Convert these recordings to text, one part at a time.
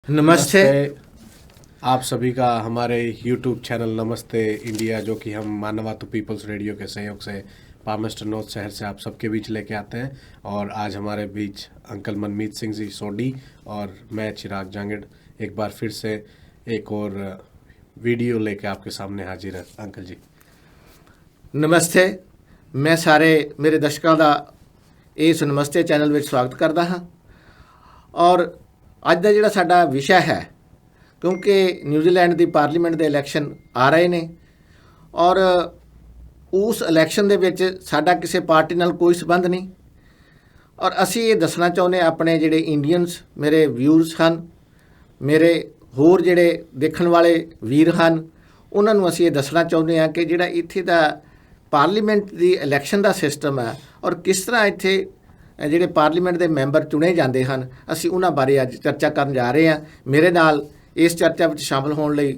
नमस्ते। आप सभी का हमारे YouTube चैनल नमस्ते इंडिया, जो कि हम मानवता पीपल्स रेडियो के सहयोग से पामेस्टर नॉर्थ शहर से आप सबके बीच लेके आते हैं। और आज हमारे बीच अंकल मनमीत सिंह जी सोडी और मैं चिराग जांगड़ एक बार फिर से एक और वीडियो लेके आपके सामने हाजिर है। अंकल जी नमस्ते। मैं सारे मेरे दर्शकों का इस नमस्ते चैनल में स्वागत करता हाँ। और अज का जिहड़ा साडा विषय है, क्योंकि न्यूजीलैंड की पार्लीमेंट के इलैक्शन आ रहे ने और उस इलैक्शन दे विच साडा किसी पार्टी नाल कोई संबंध नहीं। और असी ये दसना चाहुंदे अपने जिहड़े इंडियंस मेरे व्यूअर्स हैं, मेरे होर जिहड़े देखण वाले वीर हैं, उन्होंने असी ये दसना चाहुंदे हैं कि जिहड़ा इत्थे दा पार्लीमेंट की इलैक्शन का सिस्टम है और किस तरह इत्थे ਜਿਹੜੇ पार्लीमेंट के मैंबर चुने जाते हैं, असी उन्हां बारे अज चर्चा करन जा रहे हैं। मेरे नाल इस चर्चा में शामिल होने लई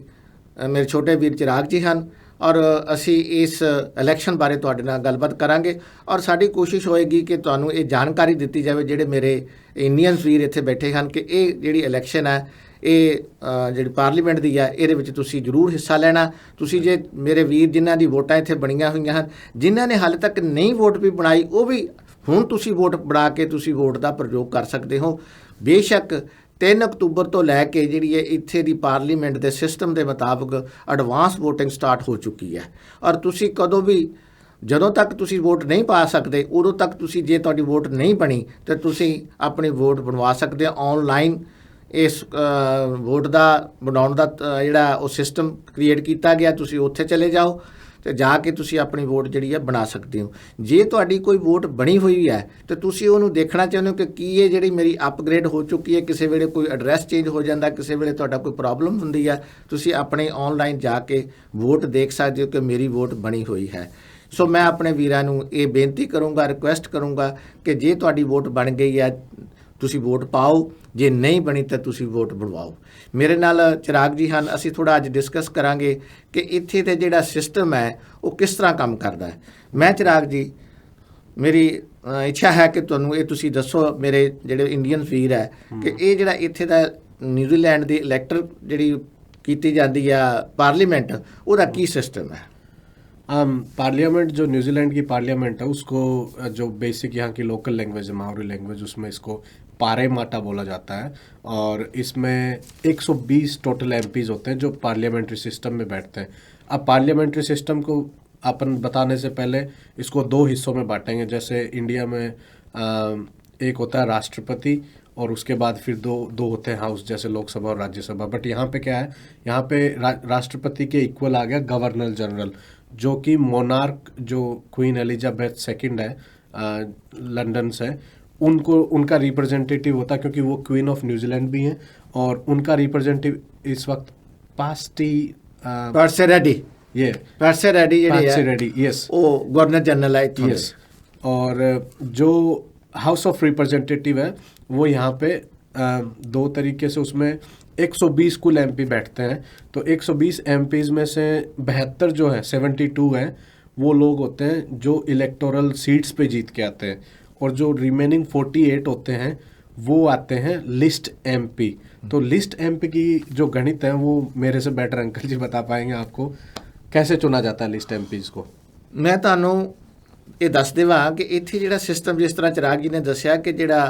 मेरे छोटे वीर चिराग जी हैं और असी इस इलैक्शन बारे तुहाडे नाल गलबात करांगे और साडी कोशिश होएगी कि तुहानूं ये जानकारी दित्ती जाए जिहड़े मेरे इंडियंस वीर इत्थे बैठे हैं कि ये जिहड़ी इलैक्शन है ये जिहड़ी पार्लीमेंट दी है इहदे विच तुसीं जरूर हिस्सा लेना। तुसीं जे मेरे वीर जिन्हां दी वोटां इत्थे बणीआं होईआं हन, जिन्हां ने हाले तक नहीं वोट भी बनाई, वो भी ਹੁਣ ਤੁਸੀਂ ਵੋਟ ਬਣਾ ਕੇ ਤੁਸੀਂ ਵੋਟ ਦਾ ਪ੍ਰਯੋਗ ਕਰ ਸਕਦੇ ਹੋ। ਬੇਸ਼ੱਕ 3 ਅਕਤੂਬਰ ਤੋਂ ਲੈ ਕੇ ਜਿਹੜੀ ਹੈ ਇੱਥੇ ਦੀ ਪਾਰਲੀਮੈਂਟ ਦੇ ਸਿਸਟਮ ਦੇ ਮੁਤਾਬਕ ਐਡਵਾਂਸ ਵੋਟਿੰਗ ਸਟਾਰਟ ਹੋ ਚੁੱਕੀ ਹੈ ਔਰ ਤੁਸੀਂ ਕਦੋਂ ਵੀ ਜਦੋਂ ਤੱਕ ਤੁਸੀਂ ਵੋਟ ਨਹੀਂ ਪਾ ਸਕਦੇ ਉਦੋਂ ਤੱਕ ਤੁਸੀਂ ਜੇ ਤੁਹਾਡੀ ਵੋਟ ਨਹੀਂ ਬਣੀ ਤਾਂ ਤੁਸੀਂ ਆਪਣੀ ਵੋਟ ਬਣਵਾ ਸਕਦੇ ਹੋ ਆਨਲਾਈਨ। ਇਸ ਵੋਟ ਦਾ ਬਣਾਉਣ ਦਾ ਜਿਹੜਾ ਉਹ ਸਿਸਟਮ ਕ੍ਰੀਏਟ ਕੀਤਾ ਗਿਆ, ਤੁਸੀਂ ਉੱਥੇ ਚਲੇ ਜਾਓ तो जाके तुसी अपनी वोट जिहड़ी है बना सकते हो। जे तुहाडी कोई वोट बनी हुई है तो तुसी उहनूं देखना चाहुंदे हो कि की ये जिहड़ी मेरी अपग्रेड हो चुकी है, किसी वेले कोई एड्रैस चेंज हो जाता, किसी वेले तुहाडा कोई प्रॉब्लम हुंदी है, तुसी अपने ऑनलाइन जाके वोट देख सकते हो कि मेरी वोट बनी हुई है। सो मैं अपने वीरां नूं ये बेनती करूँगा, रिक्वेस्ट करूँगा कि जे तुहाडी वोट बन गई है तुसी वोट पाओ, जे नहीं बनी तो तुसी वोट बनवाओ। मेरे नाल चिराग जी हैं, असी थोड़ा अज डिस्कस करांगे कि इत्थे ते जिहड़ा सिस्टम है वो किस तरह काम करता है। मैं चिराग जी, मेरी इच्छा है कि तुहानूं ये तुसी दसो मेरे जिहड़े इंडियन वीर है कि ये जिहड़ा इत्थे दा न्यूजीलैंड दी इलैक्टर जिहड़ी कीती जांदी आ पार्लीमेंट, उहदा की सिस्टम है। पार्लियामेंट जो न्यूजीलैंड की पार्लियामेंट है उसको जो बेसिक यहाँ की लोकल लैंग्वेज है, माओरी लैंग्वेज, उसमें इसको पारे माटा बोला जाता है। और इसमें 120 टोटल एमपीज होते हैं जो पार्लियामेंट्री सिस्टम में बैठते हैं। अब पार्लियामेंट्री सिस्टम को अपन बताने से पहले इसको 2 हिस्सों में बांटेंगे। जैसे इंडिया में एक होता है राष्ट्रपति और उसके बाद फिर दो होते हैं हाउस, जैसे लोकसभा और राज्यसभा। बट यहाँ पे क्या है, यहाँ पे राष्ट्रपति के इक्वल आ गया गवर्नर जनरल, जो कि मोनार्क जो क्वीन एलिजाबेथ सेकंड है लंदन से, उनका रिप्रेजेंटेटिव होता है, क्योंकि वो क्वीन ऑफ न्यूजीलैंड भी हैं। और उनका रिप्रेजेंटेटिव इस वक्त पर्सेरेडी यस वो गवर्नर जनरल है यस। और जो हाउस ऑफ रिप्रेजेंटेटिव है वो यहाँ पे 2 तरीके से, उसमें 120 कुल एमपी बैठते हैं। तो 120 एमपीज में से 72 जो है 72 हैं वो लोग होते हैं जो इलेक्टोरल सीट्स पे जीत के आते हैं, और जो रिमेनिंग 48 होते हैं वो आते हैं लिस्ट एमपी। तो लिस्ट एमपी की जो गणित है वो मेरे से बेटर अंकल जी बता पाएंगे आपको कैसे चुना जाता है लिस्ट एमपीज को। मैं तुहानूं ये दस देवां कि इत्थे जिहड़ा सिस्टम जिस तरह चिराग जी ने दस्सिया कि जिहड़ा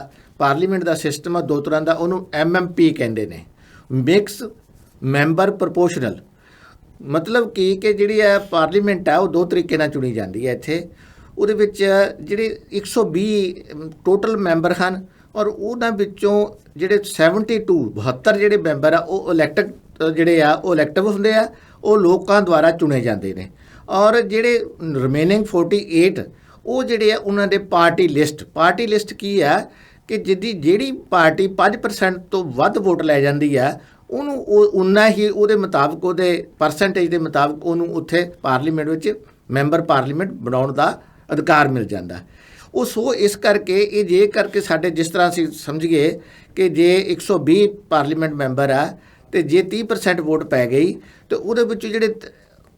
पार्लीमेंट का सिस्टम है 2 तरह का, उहनूं MMP कहंदे ने, मिक्स मैंबर प्रपोर्शनल। मतलब कि जिहड़ी है पार्लीमेंट है वो 2 तरीके नाल चुनी जाती है। इत्थे ਉਹਦੇ ਵਿੱਚ ਜਿਹੜੇ 120 ਟੋਟਲ ਮੈਂਬਰ ਹਨ ਔਰ ਉਹਨਾਂ ਵਿੱਚੋਂ ਜਿਹੜੇ 72 ਜਿਹੜੇ ਮੈਂਬਰ ਆ ਉਹ ਇਲੈਕਟਡ ਜਿਹੜੇ ਆ ਉਹ ਇਲੈਕਟਿਵ ਹੁੰਦੇ ਆ, ਉਹ ਲੋਕਾਂ ਦੁਆਰਾ ਚੁਣੇ ਜਾਂਦੇ ਨੇ। ਔਰ ਜਿਹੜੇ ਰਿਮੇਨਿੰਗ 48 ਉਹ ਜਿਹੜੇ ਆ ਉਹਨਾਂ ਦੇ ਪਾਰਟੀ ਲਿਸਟ ਕੀ ਆ ਕਿ ਜਿਹੜੀ ਪਾਰਟੀ 5% ਤੋਂ ਵੱਧ ਵੋਟ ਲੈ ਜਾਂਦੀ ਆ ਉਹਨੂੰ ਉਹ ਉਨਾ ਹੀ ਉਹਦੇ ਮੁਤਾਬਕ ਉਹਦੇ ਪਰਸੈਂਟੇਜ ਦੇ ਮੁਤਾਬਕ ਉਹਨੂੰ ਉੱਥੇ ਪਾਰਲੀਮੈਂਟ ਵਿੱਚ ਮੈਂਬਰ ਪਾਰਲੀਮੈਂਟ ਬਣਾਉਣ ਦਾ ਅਧਿਕਾਰ ਮਿਲ ਜਾਂਦਾ। ਉਹ ਸੋ ਇਸ ਕਰਕੇ ਇਹ ਜੇ ਕਰਕੇ ਸਾਡੇ ਜਿਸ ਤਰ੍ਹਾਂ ਅਸੀਂ ਸਮਝੀਏ ਕਿ ਜੇ 120 ਪਾਰਲੀਮੈਂਟ ਮੈਂਬਰ ਆ ਅਤੇ ਜੇ 30% ਵੋਟ ਪੈ ਗਈ ਤਾਂ ਉਹਦੇ ਵਿੱਚ ਜਿਹੜੇ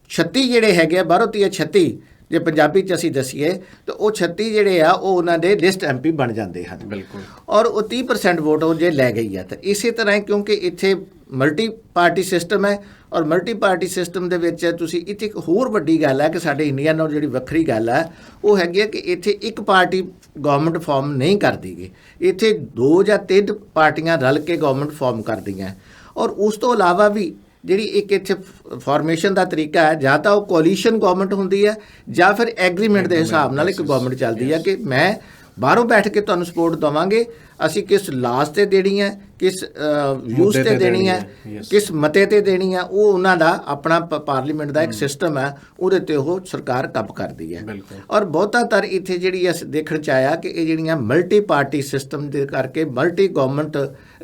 36 ਜਿਹੜੇ ਹੈਗੇ ਆ 12 36 ਜੇ ਪੰਜਾਬੀ 'ਚ ਅਸੀਂ ਦਸੀਏ ਤਾਂ ਉਹ 36 ਜਿਹੜੇ ਆ ਉਹ ਉਹਨਾਂ ਦੇ ਲਿਸਟ ਐਮਪੀ ਬਣ ਜਾਂਦੇ ਹਨ ਬਿਲਕੁਲ। ਔਰ ਉਹ 30% ਵੋਟ ਉਹ ਜੇ ਲੈ ਗਈ ਹੈ। ਤਾਂ ਇਸੇ ਤਰ੍ਹਾਂ ਹੀ ਕਿਉਂਕਿ ਇੱਥੇ ਮਲਟੀ ਪਾਰਟੀ ਸਿਸਟਮ ਹੈ ਔਰ ਮਲਟੀ ਪਾਰਟੀ ਸਿਸਟਮ ਦੇ ਵਿੱਚ ਤੁਸੀਂ ਇੱਥੇ ਇੱਕ ਹੋਰ ਵੱਡੀ ਗੱਲ ਹੈ ਕਿ ਸਾਡੇ ਇੰਡੀਆ ਨਾਲ ਜਿਹੜੀ ਵੱਖਰੀ ਗੱਲ ਹੈ ਉਹ ਹੈਗੀ ਹੈ ਕਿ ਇੱਥੇ ਇੱਕ ਪਾਰਟੀ ਗਵਰਨਮੈਂਟ ਫਾਰਮ ਨਹੀਂ ਕਰਦੀ ਗੀ। ਇੱਥੇ 2 ਜਾਂ 3 ਪਾਰਟੀਆਂ ਰਲ ਕੇ ਗਵਰਨਮੈਂਟ ਫਾਰਮ ਕਰਦੀਆਂ ਔਰ ਉਸ ਤੋਂ ਇਲਾਵਾ ਵੀ ਜਿਹੜੀ ਇੱਕ ਇੱਥੇ ਫਾਰਮੇਸ਼ਨ ਦਾ ਤਰੀਕਾ ਹੈ ਜਾਂ ਤਾਂ ਉਹ ਕੋਲੀਸ਼ਨ ਗਵਰਨਮੈਂਟ ਹੁੰਦੀ ਹੈ ਜਾਂ ਫਿਰ ਐਗਰੀਮੈਂਟ ਦੇ ਹਿਸਾਬ ਨਾਲ ਇੱਕ ਗਵਰਨਮੈਂਟ ਚੱਲਦੀ ਹੈ ਕਿ ਮੈਂ ਬਾਹਰੋਂ ਬੈਠ ਕੇ ਤੁਹਾਨੂੰ ਸਪੋਰਟ ਦੇਵਾਂਗੇ, ਅਸੀਂ ਕਿਸ ਲਾਸ ਤੇ ਦੇਣੀ ਹੈ, ਕਿਸ ਯੂਜ਼ ਤੇ ਦੇਣੀ ਹੈ, ਕਿਸ ਮਤੇ ਤੇ ਦੇਣੀ ਹੈ, ਉਹ ਉਹਨਾਂ ਦਾ ਆਪਣਾ ਪਾਰਲੀਮੈਂਟ ਦਾ ਇੱਕ ਸਿਸਟਮ ਹੈ, ਉਹਦੇ ਤੇ ਉਹ ਸਰਕਾਰ ਕੰਮ ਕਰਦੀ ਹੈ। ਔਰ ਬਹੁਤਾਤਰ ਇੱਥੇ ਜਿਹੜੀ ਅਸੀਂ ਦੇਖਣ ਚ ਆਇਆ ਕਿ ਇਹ ਜਿਹੜੀਆਂ ਮਲਟੀ ਪਾਰਟੀ ਸਿਸਟਮ ਦੇ ਕਰਕੇ ਮਲਟੀ ਗਵਰਨਮੈਂਟ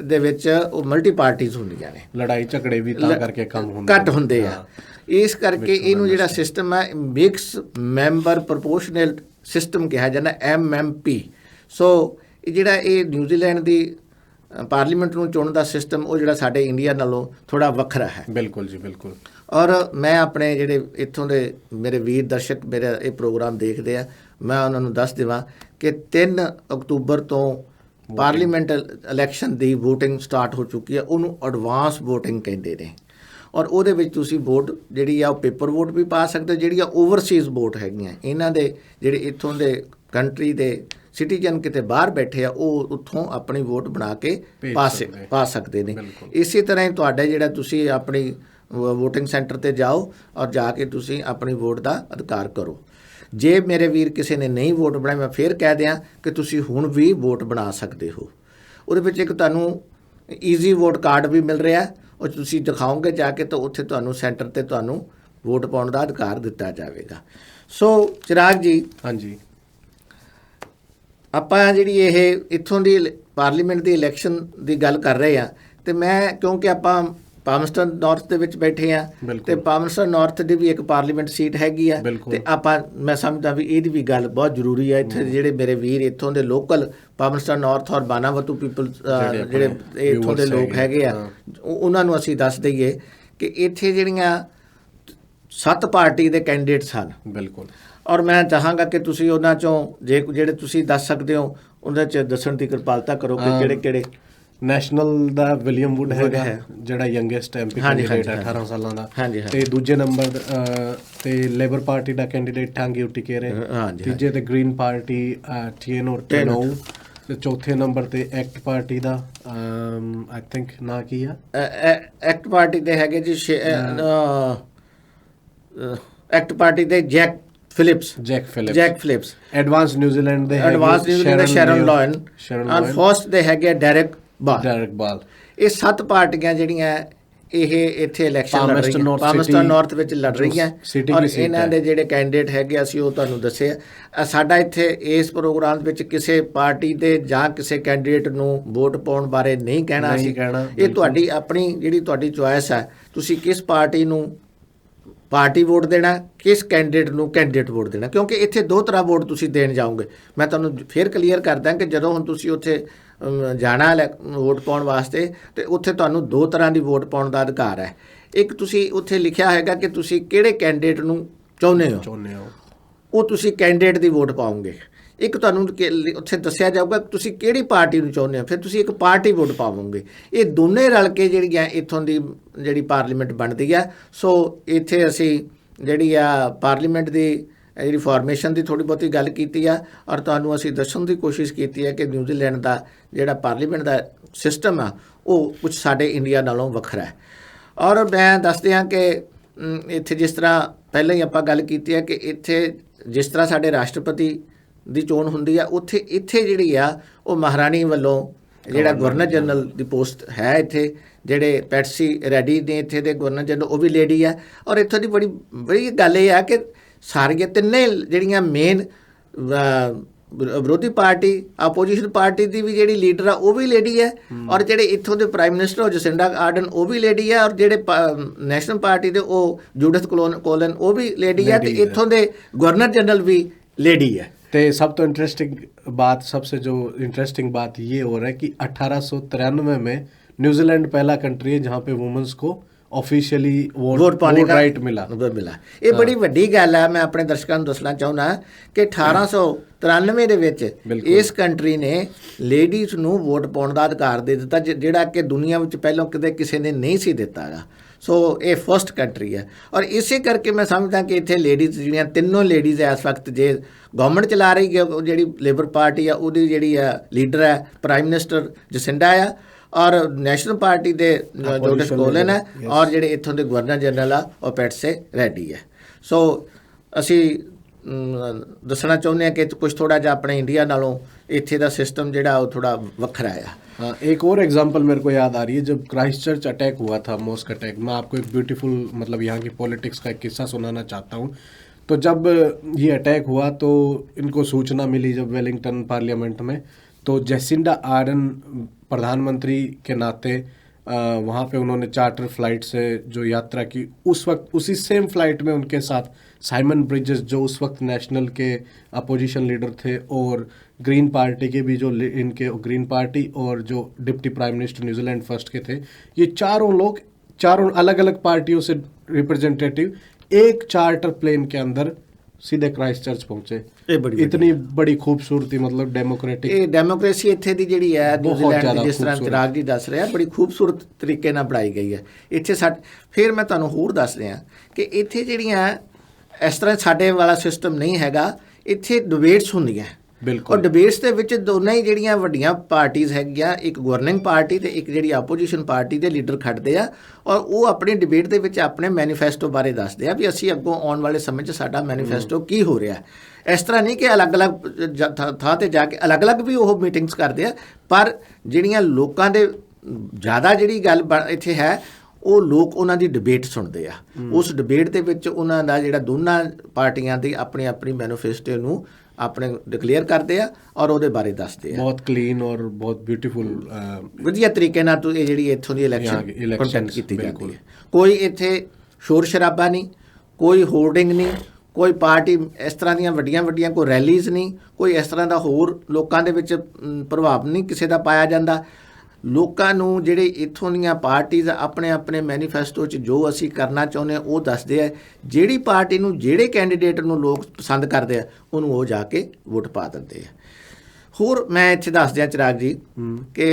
ਦੇ ਵਿੱਚ ਉਹ ਮਲਟੀ ਪਾਰਟੀਆਂ ਹੁੰਦੀਆਂ ਨੇ, ਲੜਾਈ ਝਗੜੇ ਵੀ ਤਾਂ ਕਰਕੇ ਕੰਮ ਹੁੰਦੇ ਘੱਟ ਹੁੰਦੇ ਆ। ਇਸ ਕਰਕੇ ਇਹਨੂੰ ਜਿਹੜਾ ਸਿਸਟਮ ਹੈ ਮਿਕਸ ਮੈਂਬਰ ਪ੍ਰੋਪੋਰਸ਼ਨਲ ਸਿਸਟਮ ਕਿਹਾ ਜਾਂਦਾ MMP। ਸੋ ਇਹ ਜਿਹੜਾ ਇਹ ਨਿਊਜ਼ੀਲੈਂਡ ਦੀ ਪਾਰਲੀਮੈਂਟ ਨੂੰ ਚੁਣਨ ਦਾ ਸਿਸਟਮ ਉਹ ਜਿਹੜਾ ਸਾਡੇ ਇੰਡੀਆ ਨਾਲੋਂ ਥੋੜਾ ਵੱਖਰਾ ਹੈ। ਬਿਲਕੁਲ ਜੀ, ਬਿਲਕੁਲ। ਔਰ ਮੈਂ ਆਪਣੇ ਜਿਹੜੇ ਇੱਥੋਂ ਦੇ ਮੇਰੇ ਵੀਰ ਦਰਸ਼ਕ ਮੇਰਾ ਇਹ ਪ੍ਰੋਗਰਾਮ ਦੇਖਦੇ ਆ, ਮੈਂ ਉਹਨਾਂ ਨੂੰ ਦੱਸ ਦੇਵਾਂ ਕਿ 3 ਅਕਤੂਬਰ ਤੋਂ ਪਾਰਲੀਮੈਂਟ ਇਲੈਕਸ਼ਨ ਦੀ VOTING ਸਟਾਰਟ ਹੋ ਚੁੱਕੀ ਹੈ। ਉਹਨੂੰ ਐਡਵਾਂਸ VOTING ਕਹਿੰਦੇ ਨੇ ਔਰ ਉਹਦੇ ਵਿੱਚ ਤੁਸੀਂ ਵੋਟ ਜਿਹੜੀ ਆ ਉਹ ਪੇਪਰ ਵੋਟ ਵੀ ਪਾ ਸਕਦੇ ਹੋ। ਜਿਹੜੀਆਂ ਓਵਰਸੀਜ਼ ਵੋਟ ਹੈਗੀਆਂ ਇਹਨਾਂ ਦੇ ਜਿਹੜੇ ਇੱਥੋਂ ਦੇ ਕੰਟਰੀ ਦੇ ਸਿਟੀਜ਼ਨ ਕਿਤੇ ਬਾਹਰ ਬੈਠੇ ਆ ਉਹ ਉੱਥੋਂ ਆਪਣੀ ਵੋਟ ਬਣਾ ਕੇ ਪਾ ਸਕਦੇ ਨੇ। ਇਸੇ ਤਰ੍ਹਾਂ ਹੀ ਤੁਹਾਡਾ ਜਿਹੜਾ ਤੁਸੀਂ ਆਪਣੀ VOTING ਸੈਂਟਰ ਤੇ ਜਾਓ ਔਰ ਜਾ ਕੇ ਤੁਸੀਂ ਆਪਣੀ ਵੋਟ ਦਾ ਅਧਿਕਾਰ ਕਰੋ। ਜੇ ਮੇਰੇ ਵੀਰ ਕਿਸੇ ਨੇ ਨਹੀਂ ਵੋਟ ਬਣਾਈ, ਮੈਂ ਫੇਰ ਕਹਿ ਦਿਆਂ ਕਿ ਤੁਸੀਂ ਹੁਣ ਵੀ ਵੋਟ ਬਣਾ ਸਕਦੇ ਹੋ। ਉਹਦੇ ਵਿੱਚ ਇੱਕ ਤੁਹਾਨੂੰ ਈਜ਼ੀ ਵੋਟ ਕਾਰਡ ਵੀ ਮਿਲ ਰਿਹਾ, ਉਹ ਤੁਸੀਂ ਦਿਖਾਓਗੇ ਜਾ ਕੇ ਤਾਂ ਉੱਥੇ ਤੁਹਾਨੂੰ ਸੈਂਟਰ ਤੇ ਤੁਹਾਨੂੰ ਵੋਟ ਪਾਉਣ ਦਾ ਅਧਿਕਾਰ ਦਿੱਤਾ ਜਾਵੇਗਾ। ਸੋ ਚਿਰਾਗ ਜੀ, ਹਾਂਜੀ, ਆਪਾਂ ਜਿਹੜੀ ਇਹ ਇੱਥੋਂ ਦੀ ਪਾਰਲੀਮੈਂਟ ਦੀ ਇਲੈਕਸ਼ਨ ਦੀ ਗੱਲ ਕਰ ਰਹੇ ਆ ਤੇ ਮੈਂ ਕਿਉਂਕਿ ਆਪਾਂ ਪਾਮਸਟਨ ਨਾਰਥ ਦੇ ਵਿੱਚ ਬੈਠੇ ਆ ਤੇ ਪਾਮਸਟਨ ਨਾਰਥ ਦੀ ਵੀ ਇੱਕ ਪਾਰਲੀਮੈਂਟ ਸੀਟ ਹੈਗੀ ਆ ਤੇ ਆਪਾਂ ਮੈਂ ਸਮਝਦਾ ਵੀ ਇਹਦੀ ਵੀ ਗੱਲ ਬਹੁਤ ਜ਼ਰੂਰੀ ਹੈ। ਇੱਥੇ ਜਿਹੜੇ ਮੇਰੇ ਵੀਰ ਇੱਥੋਂ ਦੇ ਲੋਕਲ ਪਾਮਸਟਨ ਨਾਰਥ ਔਰ ਬਾਨਾਵਤੂ ਪੀਪਲ ਜਿਹੜੇ ਇੱਥੋਂ ਦੇ ਲੋਕ ਹੈਗੇ ਆ ਉਹਨਾਂ ਨੂੰ ਅਸੀਂ ਦੱਸ ਦਈਏ ਕਿ ਇੱਥੇ ਜਿਹੜੀਆਂ 7 ਪਾਰਟੀ ਦੇ ਕੈਂਡੀਡੇਟਸ ਹਨ। ਬਿਲਕੁਲ। ਔਰ ਮੈਂ ਚਾਹਾਂਗਾ ਕਿ ਤੁਸੀਂ ਉਹਨਾਂ ਚੋਂ ਜਿਹੜੇ ਤੁਸੀਂ ਦੱਸ ਸਕਦੇ ਹੋ ਉਹਦੇ 'ਚ ਦੱਸਣ ਦੀ ਕਿਰਪਾਲਤਾ ਕਰੋ ਕਿ ਕਿਹੜੇ ਨੈਸ਼ਨਲ ਦਾ ਵਿਲੀਅਮ ਵੁੱਡ ਹੈਗਾ ਜਿਹੜਾ ਯੰਗੈਸਟ ਐਮਪੀ ਕੈਂਡੀਡੇਟ ਹੈ 18 ਸਾਲਾਂ ਦਾ, ਤੇ ਦੂਜੇ ਨੰਬਰ ਤੇ ਲੇਬਰ ਪਾਰਟੀ ਦਾ ਕੈਂਡੀਡੇਟ ਟਾਂਗੀ ਉਟੀਕੇਰੇ, ਤੀਜੇ ਤੇ ਗ੍ਰੀਨ ਪਾਰਟੀ ਟੀਐਨਓ ਟੈਨੋ, ਤੇ ਚੌਥੇ ਨੰਬਰ ਤੇ act party the I think ਨਾ ਕੀ ਆ ਐਕਟ ਪਾਰਟੀ ਦੇ ਹੈਗੇ ਜੀ ਐਕਟ ਪਾਰਟੀ ਦੇ ਜੈਕ ਫਿਲਿਪਸ। ਐਡਵਾਂਸ ਨਿਊਜ਼ੀਲੈਂਡ ਦੇ ਸ਼ੈਰਨ ਲੋਇਨ ਔਰ ਫਰਸਟ ਦੇ ਹੈਗੇ ਡੈਰੇਕ ਬਾਲ। ਇਹ 7 ਪਾਰਟੀਆਂ ਜਿਹੜੀਆਂ ਇਹ ਇੱਥੇ ਇਲੈਕਸ਼ਨ ਲੜ ਰਹੀਆਂ ਪਾਮਸਟਨ ਨਾਰਥ ਵਿੱਚ ਲੜ ਰਹੀਆਂ ਔਰ ਇਹਨਾਂ ਦੇ ਜਿਹੜੇ ਕੈਂਡੀਡੇਟ ਹੈਗੇ ਅਸੀਂ ਉਹ ਤੁਹਾਨੂੰ ਦੱਸੇ। ਸਾਡਾ ਇੱਥੇ ਇਸ ਪ੍ਰੋਗਰਾਮ ਵਿੱਚ ਕਿਸੇ ਪਾਰਟੀ ਦੇ ਜਾਂ ਕਿਸੇ ਕੈਂਡੀਡੇਟ ਨੂੰ ਵੋਟ ਪਾਉਣ ਬਾਰੇ ਨਹੀਂ ਕਹਿਣਾ ਅਸੀਂ। ਇਹ ਤੁਹਾਡੀ ਆਪਣੀ ਜਿਹੜੀ ਤੁਹਾਡੀ ਚੁਆਇਸ ਹੈ, ਤੁਸੀਂ ਕਿਸ ਪਾਰਟੀ ਨੂੰ ਪਾਰਟੀ ਵੋਟ ਦੇਣਾ, ਕਿਸ ਕੈਂਡੀਡੇਟ ਨੂੰ ਕੈਂਡੀਡੇਟ ਵੋਟ ਦੇਣਾ, ਕਿਉਂਕਿ ਇੱਥੇ 2 ਤਰ੍ਹਾਂ ਵੋਟ ਤੁਸੀਂ ਦੇਣ ਜਾਓਗੇ। ਮੈਂ ਤੁਹਾਨੂੰ ਫਿਰ ਕਲੀਅਰ ਕਰਦਾ ਕਿ ਜਦੋਂ ਹੁਣ ਤੁਸੀਂ ਉੱਥੇ ਜਾਣਾ ਵੋਟ ਪਾਉਣ ਵਾਸਤੇ ਤੇ ਉੱਥੇ ਤੁਹਾਨੂੰ 2 ਤਰ੍ਹਾਂ ਦੀ ਵੋਟ ਪਾਉਣ ਦਾ ਅਧਿਕਾਰ ਹੈ। ਇੱਕ ਤੁਸੀਂ ਉੱਥੇ ਲਿਖਿਆ ਹੈਗਾ ਕਿ ਤੁਸੀਂ ਕਿਹੜੇ ਕੈਂਡੀਡੇਟ ਨੂੰ ਚਾਹੁੰਦੇ ਹੋ, ਉਹ ਤੁਸੀਂ ਕੈਂਡੀਡੇਟ ਦੀ ਵੋਟ ਪਾਓਗੇ। ਇੱਕ ਤੁਹਾਨੂੰ ਉੱਥੇ ਦੱਸਿਆ ਜਾਊਗਾ ਤੁਸੀਂ ਕਿਹੜੀ ਪਾਰਟੀ ਨੂੰ ਚਾਹੁੰਦੇ ਹੋ, ਫਿਰ ਤੁਸੀਂ ਇੱਕ ਪਾਰਟੀ ਵੋਟ ਪਾਵੋਗੇ। ਇਹ ਦੋਨੇ ਰਲ ਕੇ ਜਿਹੜੀਆਂ ਇੱਥੋਂ ਦੀ ਜਿਹੜੀ ਪਾਰਲੀਮੈਂਟ ਬਣਦੀ ਆ। ਸੋ ਇੱਥੇ ਅਸੀਂ ਜਿਹੜੀ ਆ ਪਾਰਲੀਮੈਂਟ ਦੀ ਜਿਹੜੀ ਫਾਰਮੇਸ਼ਨ ਦੀ ਥੋੜ੍ਹੀ ਬਹੁਤੀ ਗੱਲ ਕੀਤੀ ਆ ਔਰ ਤੁਹਾਨੂੰ ਅਸੀਂ ਦੱਸਣ ਦੀ ਕੋਸ਼ਿਸ਼ ਕੀਤੀ ਹੈ ਕਿ ਨਿਊਜ਼ੀਲੈਂਡ ਦਾ ਜਿਹੜਾ ਪਾਰਲੀਮੈਂਟ ਦਾ ਸਿਸਟਮ ਆ ਉਹ ਕੁਛ ਸਾਡੇ ਇੰਡੀਆ ਨਾਲੋਂ ਵੱਖਰਾ ਹੈ। ਔਰ ਮੈਂ ਦੱਸਦੇ ਹਾਂ ਕਿ ਇੱਥੇ ਜਿਸ ਤਰ੍ਹਾਂ ਪਹਿਲਾਂ ਹੀ ਆਪਾਂ ਗੱਲ ਕੀਤੀ ਹੈ ਕਿ ਇੱਥੇ ਜਿਸ ਤਰ੍ਹਾਂ ਸਾਡੇ ਰਾਸ਼ਟਰਪਤੀ ਦੀ ਚੋਣ ਹੁੰਦੀ ਆ ਇੱਥੇ ਜਿਹੜੀ ਆ ਉਹ ਮਹਾਰਾਣੀ ਵੱਲੋਂ ਜਿਹੜਾ ਗਵਰਨਰ ਜਨਰਲ ਦੀ ਪੋਸਟ ਹੈ ਇੱਥੇ ਜਿਹੜੇ ਪੈਟਸੀ ਰੈਡੀ ਨੇ ਇੱਥੇ ਦੇ ਗਵਰਨਰ ਜਨਰਲ ਉਹ ਵੀ ਲੇਡੀ ਆ। ਔਰ ਇੱਥੋਂ ਦੀ ਬੜੀ ਗੱਲ ਇਹ ਆ ਕਿ ਸਾਰੀਆਂ ਤਿੰਨੇ ਜਿਹੜੀਆਂ ਮੇਨ ਵਿਰੋਧੀ ਪਾਰਟੀ ਆਪੋਜੀਸ਼ਨ ਪਾਰਟੀ ਦੀ ਵੀ ਜਿਹੜੀ ਲੀਡਰ ਆ ਉਹ ਵੀ ਲੇਡੀ ਹੈ ਔਰ ਜਿਹੜੇ ਇੱਥੋਂ ਦੇ ਪ੍ਰਾਈਮ ਮਿਨਿਸਟਰ ਉਹ ਜਸਿੰਡਾ ਆਰਡਨ ਉਹ ਵੀ ਲੇਡੀ ਹੈ ਔਰ ਜਿਹੜੇ ਨੈਸ਼ਨਲ ਪਾਰਟੀ ਦੇ ਉਹ ਜੂਡਿਥ ਕੋਲਨ ਉਹ ਵੀ ਲੇਡੀ ਹੈ ਤੇ ਇੱਥੋਂ ਦੇ ਗਵਰਨਰ ਜਨਰਲ ਵੀ लेडी है। तो सब तो इंटरेस्टिंग बात, सबसे जो इंटरेस्टिंग बात ये हो रहा है कि 1893 में न्यूजीलैंड पहला कंट्री है जहाँ पे वुमेन्स को ऑफिशियली ਵੋਟ ਪਾਉਣੇ वोट ਦਾ राइट मिला। ਮਿਲਾ। ਇਹ ਬੜੀ ਵੱਡੀ ਗੱਲ ਹੈ। ਮੈਂ ਆਪਣੇ ਦਰਸ਼ਕਾਂ ਨੂੰ ਦੱਸਣਾ ਚਾਹੁੰਦਾ ਕਿ 1893 ਦੇ ਵਿੱਚ ਬਿਲਕੁਲ। ਇਸ ਕੰਟਰੀ ਨੇ ਲੇਡੀਜ਼ ਨੂੰ ਵੋਟ ਪਾਉਣ ਦਾ ਅਧਿਕਾਰ ਦੇ ਦਿੱਤਾ, ਜਿਹੜਾ ਕਿ ਦੁਨੀਆ ਵਿੱਚ ਪਹਿਲਾਂ ਕਿਤੇ ਕਿਸੇ ਨੇ ਨਹੀਂ ਸੀ ਦਿੱਤਾ ਗਾ। ਸੋ ਇਹ ਫਸਟ ਕੰਟਰੀ ਹੈ, ਔਰ ਇਸੇ ਕਰਕੇ ਮੈਂ ਸਮਝਦਾ ਕਿ ਇੱਥੇ ਲੇਡੀਜ਼ ਜਿਹੜੀਆਂ ਤਿੰਨੋਂ ਲੇਡੀਜ਼ ਇਸ ਵਕਤ ਜੇ ਗਵਰਨਮੈਂਟ ਚਲਾ ਰਹੀ ਹੈ, ਉਹ ਜਿਹੜੀ ਲੇਬਰ ਪਾਰਟੀ ਆ ਉਹਦੀ ਜਿਹੜੀ ਆ ਲੀਡਰ ਹੈ ਪ੍ਰਾਈਮ ਮਿਨਿਸਟਰ ਜਸਿੰਡਾ ਆ, ਔਰ ਨੈਸ਼ਨਲ ਪਾਰਟੀ ਦੇ ਜੋਸੇਫ ਕੋਲਿਨ ਹੈ, ਔਰ ਜਿਹੜੇ ਇੱਥੋਂ ਦੇ ਗਵਰਨਰ ਜਨਰਲ ਆ ਉਹ ਪੈਟਸੇ ਰੈਡੀ ਹੈ। ਸੋ ਅਸੀਂ ਦੱਸਣਾ ਚਾਹੁੰਦੇ ਹਾਂ ਕਿ ਕੁਝ ਥੋੜ੍ਹਾ ਜਿਹਾ ਆਪਣੇ ਇੰਡੀਆ ਨਾਲੋਂ ਇੱਥੇ ਦਾ ਸਿਸਟਮ ਜਿਹੜਾ ਉਹ ਥੋੜਾ ਵੱਖਰਾ ਆ। हाँ, एक और एग्जांपल मेरे को याद आ रही है, जब क्राइस्ट चर्च अटैक हुआ था, मॉस्क अटैक। मैं आपको एक ब्यूटीफुल मतलब यहाँ की पॉलिटिक्स का एक किस्सा सुनाना चाहता हूँ। तो जब ये अटैक हुआ तो इनको सूचना मिली जब वेलिंगटन पार्लियामेंट में, तो जेसिंडा आर्डन प्रधानमंत्री के नाते वहाँ पे उन्होंने चार्टर फ्लाइट से जो यात्रा की, उस वक्त उसी सेम फ्लाइट में उनके साथ साइमन ब्रिजेस जो उस वक्त नेशनल के अपोजिशन लीडर थे, और ग्रीन पार्टी के भी जो इनके ग्रीन पार्टी और जो deputy prime minister New Zealand first के थे, ये चारों लोग चारों अलग अलग पार्टियों से रिप्रेजेंटेटिव एक चार्टर प्लेन के अंदर सीधे क्राइस्ट चर्च पहुंचे। इतनी बड़ी खूबसूरती, मतलब डेमोक्रेटिक, ਇਹ ਡੈਮੋਕ੍ਰੇਸੀ ਇੱਥੇ ਦੀ ਜਿਹੜੀ ਹੈ ਬਹੁਤ ਨਿਊਜ਼ੀਲੈਂਡ ਜ਼ਿਆਦਾ ਦੀ, ਜਿਸ ਤਰ੍ਹਾਂ ਖੂਬਸੂਰਤ। ਚਿਰਾਗ ਜੀ ਦੱਸ ਰਿਹਾ, ਬੜੀ ਖੂਬਸੂਰਤ ਤਰੀਕੇ ਨਾਲ ਬਣਾਈ ਗਈ ਹੈ ਇੱਥੇ। ਫਿਰ ਮੈਂ ਤੁਹਾਨੂੰ ਹੋਰ ਦੱਸ ਰਿਹਾ ਕਿ ਇੱਥੇ ਜਿਹੜੀਆਂ ਇਸ ਤਰ੍ਹਾਂ ਸਾਡੇ ਵਾਲਾ ਸਿਸਟਮ ਨਹੀਂ ਹੈਗਾ। ਇੱਥੇ ਡਿਬੇਟਸ ਹੁੰਦੀਆਂ, ਬਿਲਕੁਲ। ਔਰ ਡਿਬੇਟਸ ਦੇ ਵਿੱਚ ਦੋਨਾਂ ਹੀ ਜਿਹੜੀਆਂ ਵੱਡੀਆਂ ਪਾਰਟੀਆਂ ਹੈਗੀਆਂ, ਇੱਕ ਗਵਰਨਿੰਗ ਪਾਰਟੀ ਤੇ ਇੱਕ ਜਿਹੜੀ ਆਪੋਜੀਸ਼ਨ ਪਾਰਟੀ ਦੇ ਲੀਡਰ ਖੜਦੇ ਆ, ਔਰ ਉਹ ਆਪਣੀ ਡਿਬੇਟ ਦੇ ਵਿੱਚ ਆਪਣੇ ਮੈਨੀਫੈਸਟੋ ਬਾਰੇ ਦੱਸਦੇ ਆ ਵੀ ਅਸੀਂ ਅੱਗੋਂ ਆਉਣ ਵਾਲੇ ਸਮੇਂ 'ਚ ਸਾਡਾ ਮੈਨੀਫੈਸਟੋ ਕੀ ਹੋ ਰਿਹਾ। ਇਸ ਤਰ੍ਹਾਂ ਨਹੀਂ ਕਿ ਅਲੱਗ-ਅਲੱਗ ਥਾਂ 'ਤੇ ਜਾ ਕੇ ਅਲੱਗ-ਅਲੱਗ ਵੀ ਉਹ ਮੀਟਿੰਗਸ ਕਰਦੇ ਆ, ਪਰ ਜਿਹੜੀਆਂ ਲੋਕਾਂ ਦੇ ਜ਼ਿਆਦਾ ਜਿਹੜੀ ਗੱਲ ਇੱਥੇ ਹੈ, ਉਹ ਲੋਕ ਉਹਨਾਂ ਦੀ ਡਿਬੇਟ ਸੁਣਦੇ ਆ। ਉਸ ਡਿਬੇਟ ਦੇ ਵਿੱਚ ਉਹਨਾਂ ਦਾ ਜਿਹੜਾ ਦੋਨਾਂ ਪਾਰਟੀਆਂ ਦੀ ਆਪਣੀ ਆਪਣੀ ਮੈਨੀਫੈਸਟੋ ਨੂੰ ਆਪਣੇ ਡਿਕਲੇਅਰ ਕਰਦੇ ਆ ਔਰ ਉਹਦੇ ਬਾਰੇ ਦੱਸਦੇ ਆ। ਬਹੁਤ ਕਲੀਨ ਔਰ ਬਹੁਤ ਬਿਊਟੀਫੁਲ ਵਧੀਆ ਤਰੀਕੇ ਨਾਲ ਇਹ ਜਿਹੜੀ ਇੱਥੋਂ ਦੀ ਇਲੈਕਸ਼ਨ ਕੰਡਕਟ ਕੀਤੀ ਜਾਂਦੀ ਹੈ। ਕੋਈ ਇੱਥੇ ਸ਼ੋਰ ਸ਼ਰਾਬਾ ਨਹੀਂ, ਕੋਈ ਹੋਰਡਿੰਗ ਨਹੀਂ, ਕੋਈ ਪਾਰਟੀ ਇਸ ਤਰ੍ਹਾਂ ਦੀਆਂ ਵੱਡੀਆਂ ਵੱਡੀਆਂ ਕੋਈ ਰੈਲੀਜ਼ ਨਹੀਂ, ਕੋਈ ਇਸ ਤਰ੍ਹਾਂ ਦਾ ਹੋਰ ਲੋਕਾਂ ਦੇ ਵਿੱਚ ਪ੍ਰਭਾਵ ਨਹੀਂ ਕਿਸੇ ਦਾ ਪਾਇਆ ਜਾਂਦਾ। ਲੋਕਾਂ ਨੂੰ ਜਿਹੜੇ ਇੱਥੋਂ ਦੀਆਂ ਪਾਰਟੀਆਂ ਆਪਣੇ ਆਪਣੇ ਮੈਨੀਫੈਸਟੋ 'ਚ ਜੋ ਅਸੀਂ ਕਰਨਾ ਚਾਹੁੰਦੇ ਹਾਂ ਉਹ ਦੱਸਦੇ ਆ। ਜਿਹੜੀ ਪਾਰਟੀ ਨੂੰ ਜਿਹੜੇ ਕੈਂਡੀਡੇਟ ਨੂੰ ਲੋਕ ਪਸੰਦ ਕਰਦੇ ਆ ਉਹਨੂੰ ਉਹ ਜਾ ਕੇ ਵੋਟ ਪਾ ਦਿੰਦੇ ਆ। ਹੋਰ ਮੈਂ ਇੱਥੇ ਦੱਸ ਦਿਆਂ ਚਿਰਾਗ ਜੀ ਕਿ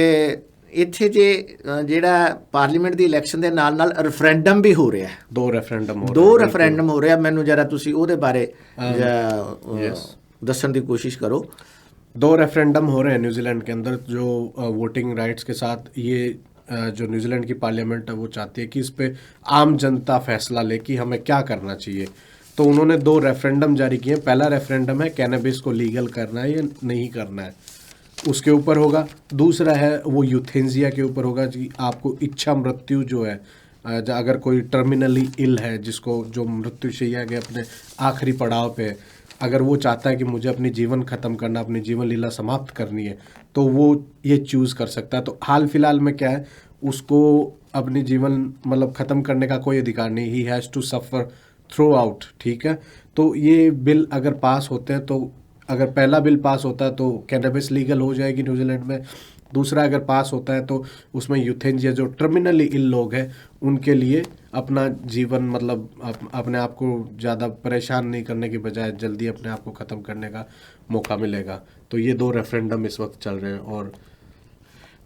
ਇੱਥੇ ਜਿਹੜਾ ਪਾਰਲੀਮੈਂਟ ਦੀ ਇਲੈਕਸ਼ਨ ਦੇ ਨਾਲ ਨਾਲ ਰੈਫਰੈਂਡਮ ਵੀ ਹੋ ਰਿਹਾ। ਦੋ ਰੈਫਰੈਂਡਮ ਹੋ ਰਿਹਾ। ਮੈਨੂੰ ਜਰਾ ਤੁਸੀਂ ਉਹਦੇ ਬਾਰੇ ਦੱਸਣ ਦੀ ਕੋਸ਼ਿਸ਼ ਕਰੋ। 2 रेफरेंडम हो रहे हैं न्यूजीलैंड के अंदर, जो वोटिंग राइट्स के साथ। ये जो न्यूजीलैंड की पार्लियामेंट है वो चाहती है कि इस पे आम जनता फैसला ले कि हमें क्या करना चाहिए। तो उन्होंने 2 रेफरेंडम जारी किए। पहला रेफरेंडम है कैनबिस को लीगल करना है या नहीं करना है, उसके ऊपर होगा। दूसरा है वो यूथेंसिया के ऊपर होगा कि आपको इच्छा मृत्यु जो है, अगर कोई टर्मिनली इल है जिसको जो मृत्युशैया के अपने आखिरी पड़ाव पे, अगर वो चाहता है कि मुझे अपनी जीवन ख़त्म करना, अपनी जीवन लीला समाप्त करनी है, तो वो ये चूज़ कर सकता है। तो हाल फिलहाल में क्या है, उसको अपनी जीवन मतलब ख़त्म करने का कोई अधिकार नहीं। He has to suffer throughout, ठीक है। तो ये बिल अगर पास होते हैं, तो अगर पहला बिल पास होता है तो कैनबिस लीगल हो जाएगी न्यूजीलैंड में। दूसरा अगर पास होता है तो उसमें यूथेंसिया, जो टर्मिनली इल लोग हैं, उनके लिए अपना जीवन मतलब अपने आप को ज़्यादा परेशान नहीं करने की बजाय जल्दी अपने आप को ख़त्म करने का मौका मिलेगा। तो ये 2 रेफरेंडम इस वक्त चल रहे हैं। और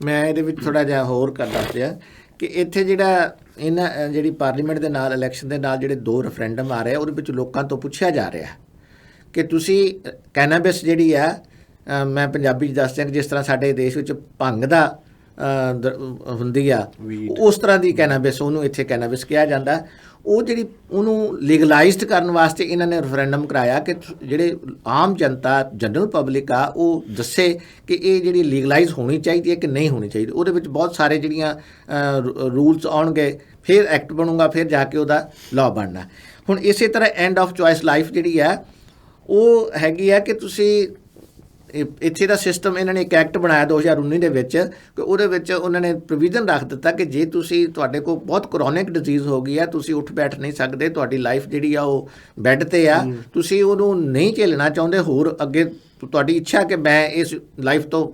ਮੈਂ ਇਹਦੇ ਵਿੱਚ ਥੋੜ੍ਹਾ ਜਿਹਾ ਹੋਰ ਕਰ ਦੱਸਦੇ ਆ ਕਿ ਇੱਥੇ ਜਿਹੜੀ ਪਾਰਲੀਮੈਂਟ ਦੇ ਨਾਲ ਇਲੈਕਸ਼ਨ ਦੇ ਨਾਲ ਜਿਹੜੇ 2 ਰੈਫਰੈਂਡਮ ਆ ਰਹੇ ਆ, ਉਹਦੇ ਵਿੱਚ ਲੋਕਾਂ ਤੋਂ ਪੁੱਛਿਆ ਜਾ ਰਿਹਾ ਕਿ ਤੁਸੀਂ ਕੈਨਾਬਿਸ ਜਿਹੜੀ ਆ, ਮੈਂ ਪੰਜਾਬੀ 'ਚ ਦੱਸਦਾ ਕਿ ਜਿਸ ਤਰ੍ਹਾਂ ਸਾਡੇ ਦੇਸ਼ ਵਿੱਚ ਭੰਗ ਦਾ ਹੁੰਦੀ ਆ, ਉਸ ਤਰ੍ਹਾਂ ਦੀ ਕੈਨਾਬਿਸ, ਉਹਨੂੰ ਇੱਥੇ ਕੈਨਾਬਿਸ ਕਿਹਾ ਜਾਂਦਾ। ਉਹ ਜਿਹੜੀ ਉਹਨੂੰ ਲੀਗਲਾਈਜ਼ਡ ਕਰਨ ਵਾਸਤੇ ਇਹਨਾਂ ਨੇ ਰੈਫਰੈਂਡਮ ਕਰਾਇਆ ਕਿ ਜਿਹੜੇ ਆਮ ਜਨਤਾ, ਜਨਰਲ ਪਬਲਿਕ ਆ, ਉਹ ਦੱਸੇ ਕਿ ਇਹ ਜਿਹੜੀ ਲੀਗਲਾਈਜ਼ ਹੋਣੀ ਚਾਹੀਦੀ ਹੈ ਕਿ ਨਹੀਂ ਹੋਣੀ ਚਾਹੀਦੀ। ਉਹਦੇ ਵਿੱਚ ਬਹੁਤ ਸਾਰੇ ਜਿਹੜੀਆਂ ਰੂਲਸ ਆਉਣਗੇ, ਫਿਰ ਐਕਟ ਬਣੂਗਾ, ਫਿਰ ਜਾ ਕੇ ਉਹਦਾ ਲਾਅ ਬਣਨਾ। ਹੁਣ ਇਸੇ ਤਰ੍ਹਾਂ ਐਂਡ ਆਫ ਚੋਇਸ ਲਾਈਫ ਜਿਹੜੀ ਆ ਉਹ ਹੈਗੀ ਆ ਕਿ ਤੁਸੀਂ ਇੱਥੇ ਦਾ ਸਿਸਟਮ, ਇਹਨਾਂ ਨੇ ਇੱਕ ਐਕਟ ਬਣਾਇਆ 2019 ਦੇ ਵਿੱਚ ਕਿ ਉਹਦੇ ਵਿੱਚ ਉਹਨਾਂ ਨੇ ਪ੍ਰੋਵੀਜ਼ਨ ਰੱਖ ਦਿੱਤਾ ਕਿ ਜੇ ਤੁਹਾਡੇ ਕੋਲ ਬਹੁਤ ਕਰੋਨਿਕ ਡਿਜ਼ੀਜ਼ ਹੋ ਗਈ ਆ, ਤੁਸੀਂ ਉੱਠ ਬੈਠ ਨਹੀਂ ਸਕਦੇ, ਤੁਹਾਡੀ ਲਾਈਫ ਜਿਹੜੀ ਆ ਉਹ ਬੈੱਡ 'ਤੇ ਆ, ਤੁਸੀਂ ਉਹਨੂੰ ਨਹੀਂ ਝੇਲਣਾ ਚਾਹੁੰਦੇ, ਹੋਰ ਅੱਗੇ ਤੁਹਾਡੀ ਇੱਛਾ ਕਿ ਮੈਂ ਇਸ ਲਾਈਫ ਤੋਂ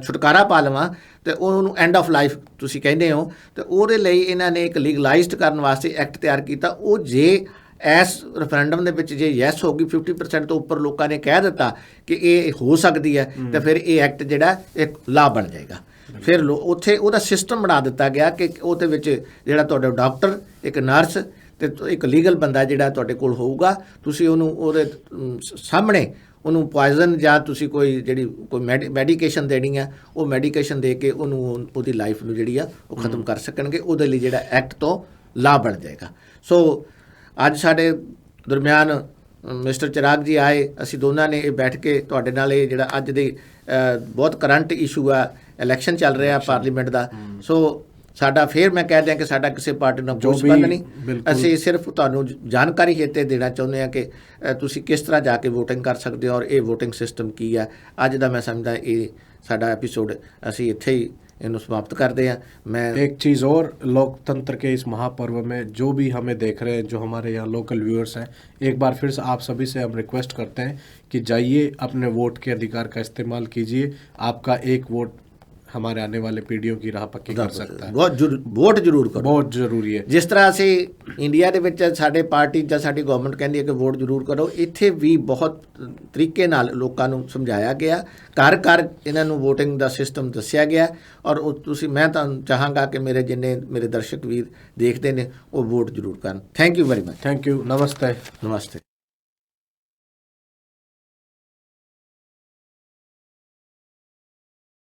ਛੁਟਕਾਰਾ ਪਾ ਲਵਾਂ ਤੇ ਉਹਨੂੰ ਐਂਡ ਆਫ ਲਾਈਫ ਤੁਸੀਂ ਕਹਿੰਦੇ ਹੋ, ਤੇ ਉਹਦੇ ਲਈ ਇਹਨਾਂ ਨੇ ਇੱਕ ਲੀਗਲਾਈਜ਼ਡ ਕਰਨ ਵਾਸਤੇ ਐਕਟ ਤਿਆਰ ਕੀਤਾ। ਉਹ ਜੇ ਇਸ ਰੈਫਰੈਂਡਮ ਦੇ ਵਿੱਚ ਜੇ ਯੈਸ ਹੋ ਗਈ 50% ਤੋਂ ਉੱਪਰ ਲੋਕਾਂ ਨੇ ਕਹਿ ਦਿੱਤਾ ਕਿ ਇਹ ਹੋ ਸਕਦੀ ਹੈ, ਤੇ ਫਿਰ ਇਹ ਐਕਟ ਜਿਹੜਾ ਇੱਕ ਲਾਅ ਬਣ ਜਾਏਗਾ। ਫਿਰ ਉੱਥੇ ਉਹਦਾ ਸਿਸਟਮ ਬਣਾ ਦਿੱਤਾ ਗਿਆ ਕਿ ਉਹਦੇ ਵਿੱਚ ਜਿਹੜਾ ਤੁਹਾਡਾ ਡਾਕਟਰ, ਇੱਕ ਨਰਸ ਤੇ ਇੱਕ ਲੀਗਲ ਬੰਦਾ ਜਿਹੜਾ ਤੁਹਾਡੇ ਕੋਲ ਹੋਊਗਾ, ਤੁਸੀਂ ਉਹਨੂੰ ਉਹਦੇ ਸਾਹਮਣੇ ਉਹਨੂੰ ਪੋਇਜ਼ਨ ਜਾਂ ਤੁਸੀਂ ਕੋਈ ਜਿਹੜੀ ਕੋਈ ਮੈਡੀਕੇਸ਼ਨ ਦੇਣੀ ਆ, ਉਹ ਮੈਡੀਕੇਸ਼ਨ ਦੇ ਕੇ ਉਹਨੂੰ ਉਹਦੀ ਲਾਈਫ ਨੂੰ ਜਿਹੜੀ ਆ ਉਹ ਖਤਮ ਕਰ ਸਕਣਗੇ। ਉਹਦੇ ਲਈ ਜਿਹੜਾ ਐਕਟ ਤੋਂ ਲਾਅ ਬਣ ਜਾਏਗਾ। ਸੋ ਅੱਜ ਸਾਡੇ ਦਰਮਿਆਨ ਮਿਸਟਰ ਚਿਰਾਗ ਜੀ ਆਏ, ਅਸੀਂ ਦੋਨਾਂ ਨੇ ਇਹ ਬੈਠ ਕੇ ਤੁਹਾਡੇ ਨਾਲ ਇਹ ਜਿਹੜਾ ਅੱਜ ਦੀ ਬਹੁਤ ਕਰੰਟ ਇਸ਼ੂ ਆ, ਇਲੈਕਸ਼ਨ ਚੱਲ ਰਿਹਾ ਪਾਰਲੀਮੈਂਟ ਦਾ, ਸੋ ਸਾਡਾ ਫਿਰ ਮੈਂ ਕਹਿ ਦਿਆਂ ਕਿ ਸਾਡਾ ਕਿਸੇ ਪਾਰਟੀ ਨਾਲ ਕੋਈ ਸੰਬੰਧ ਨਹੀਂ। ਅਸੀਂ ਸਿਰਫ ਤੁਹਾਨੂੰ ਜਾਣਕਾਰੀ ਹਿੱਤੇ ਦੇਣਾ ਚਾਹੁੰਦੇ ਹਾਂ ਕਿ ਤੁਸੀਂ ਕਿਸ ਤਰ੍ਹਾਂ ਜਾ ਕੇ ਵੋਟਿੰਗ ਕਰ ਸਕਦੇ ਹੋ ਔਰ ਇਹ ਵੋਟਿੰਗ ਸਿਸਟਮ ਕੀ ਹੈ। ਅੱਜ ਦਾ ਮੈਂ ਸਮਝਦਾ ਇਹ ਸਾਡਾ एपिसोड ਅਸੀਂ ਇੱਥੇ ही इन्हों समाप्त करते हैं। मैं एक चीज़ और, लोकतंत्र के इस महापर्व में जो भी हमें देख रहे हैं, जो हमारे यहाँ लोकल व्यूअर्स हैं, एक बार फिर से आप सभी से हम रिक्वेस्ट करते हैं कि जाइए अपने वोट के अधिकार का इस्तेमाल कीजिए। आपका एक वोट हमारे आने वाले पीढ़ियों की राह पक्की कर सकता है। वोट जरूर करो, बहुत ਜ਼ਰੂਰੀ ਹੈ। ਜਿਸ ਤਰ੍ਹਾਂ ਅਸੀਂ ਇੰਡੀਆ ਦੇ ਵਿੱਚ ਸਾਡੇ ਪਾਰਟੀ ਜਾਂ ਸਾਡੀ ਗਵਰਨਮੈਂਟ ਕਹਿੰਦੀ ਹੈ ਕਿ ਵੋਟ ਜ਼ਰੂਰ ਕਰੋ, ਇੱਥੇ ਵੀ ਬਹੁਤ ਤਰੀਕੇ ਨਾਲ ਲੋਕਾਂ ਨੂੰ ਸਮਝਾਇਆ ਗਿਆ, ਘਰ ਘਰ ਇਹਨਾਂ ਨੂੰ ਵੋਟਿੰਗ ਦਾ ਸਿਸਟਮ ਦੱਸਿਆ ਗਿਆ। ਔਰ ਉਹ ਤੁਸੀਂ, ਮੈਂ ਤਾਂ ਚਾਹਾਂਗਾ ਕਿ ਮੇਰੇ ਜਿੰਨੇ ਮੇਰੇ ਦਰਸ਼ਕ ਵੀਰ ਦੇਖਦੇ ਨੇ ਉਹ ਵੋਟ ਜ਼ਰੂਰ ਕਰਨ। Thank you very much. Thank you. नमस्ते। नमस्ते।